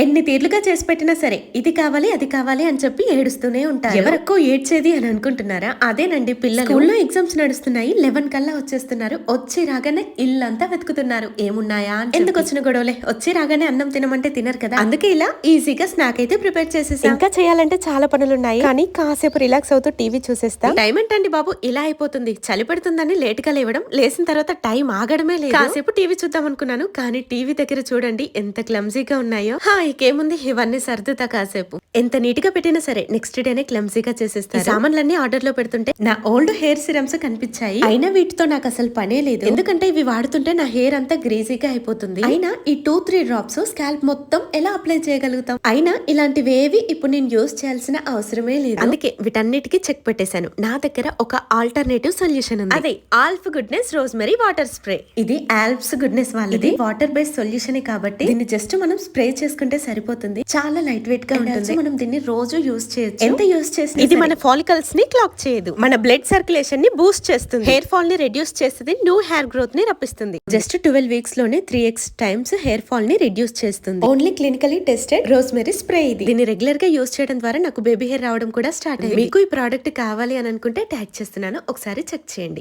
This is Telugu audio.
ఎన్ని తీర్లుగా చేసి పెట్టినా సరే ఇది కావాలి అది కావాలి అని చెప్పి ఏడుస్తూనే ఉంటారు. ఎవరక్కో ఏడ్చేది అని అనుకుంటున్నారా? అదేనండి పిల్లలు. స్కూల్లో ఎగ్జామ్స్ నడుస్తున్నాయి, 11 కల్లా వచ్చేస్తున్నారు. వచ్చి రాగానే ఇల్లంతా వెతుకుతున్నారు ఏమున్నాయా అని. ఎందుకు వచ్చిన గొడవలే, వచ్చి రాగానే అన్నం తినమంటే తినరు కదా, అందుకే ఇలా ఈజీగా స్నాక్ అయితే ప్రిపేర్ చేసేసా. ఇంకా చేయాలంటే చాలా పనులున్నాయి, కానీ కాసేపు రిలాక్స్ అవుతూ టీవీ చూసేస్తా. టైం ఏంటండి బాబు ఇలా అయిపోతుంది. చలి పెడుతుందని లేట్ గా లేవడం, లేసిన తర్వాత టైం ఆగడమే లేదు. కాసేపు టీవీ చూద్దాం అనుకున్నాను, కానీ టీవీ దగ్గర చూడండి ఎంత క్లమ్జీగా ఉన్నాయో. ఇకేముంది, ఇవన్నీ సర్దుతా కాసేపు. ఎంత నీట్ గా పెట్టినా సరే నెక్స్ట్ డేనే క్లమ్జీగా చేసేస్తారు. సామాన్లన్నీ ఆర్డర్ లో పెడుతుంటే నా ఓల్డ్ హెయిర్ సిరమ్స్ కనిపించాయి. అయినా వీటితో నాకు అసలు పనే లేదు, ఎందుకంటే ఇవి వాడుతుంటే నా హెయిర్ అంతా గ్రీజీగా అయిపోతుంది. అయినా ఈ 2-3 డ్రాప్స్ స్కాల్ప్ మొత్తం ఎలా అప్లై చేయగలుగుతాం? అయినా ఇలాంటివి ఏవి ఇప్పుడు నేను యూజ్ చేయాల్సిన అవసరమే లేదు. అందుకే వీటన్నిటికీ చెక్ పెట్టేశాను. నా దగ్గర ఒక ఆల్టర్నేటివ్ సొల్యూషన్ ఉంది, అదే ఆల్ఫ్ గుడ్నెస్ రోజ్మెరీ వాటర్ స్ప్రే. ఇది ఆల్ప్స్ గుడ్నెస్ వాళ్ళది వాటర్ బేస్డ్ సొల్యూషన్ కాబట్టి దీన్ని జస్ట్ మనం స్ప్రే చేసుకుంటే సరిపోతుంది. చాలా లైట్ వెయిట్ గా ఉంటుంది. మనం దీన్ని రోజు యూజ్ చేయొచ్చు. ఎంత యూజ్ చేసినా ఇది మన ఫాలికల్స్ ని క్లాక్ చేయదు, మన బ్లడ్ సర్క్యులేషన్ ని బూస్ట్ చేస్తుంది, హెయిర్ ఫాల్ ని రెడ్యూస్ చేస్తుంది, న్యూ హెయిర్ గ్రోత్ ని రప్పిస్తుంది. జస్ట్ 12 వీక్స్ లోనే 3x టైమ్స్ హెయిర్ ఫాల్ ని రిడ్యూస్ చేస్తుంది. Only clinically tested rosemary spray ఇది. దీన్ని రెగ్యులర్ గా యూజ్ చేయడం ద్వారా నాకు బేబీ హెయిర్ రావడం కూడా స్టార్ట్ అయింది. మీకు ఈ ప్రోడక్ట్ కావాలి అని అనుకుంటే ట్యాగ్ చేస్తున్నాను, ఒకసారి చెక్ చేయండి.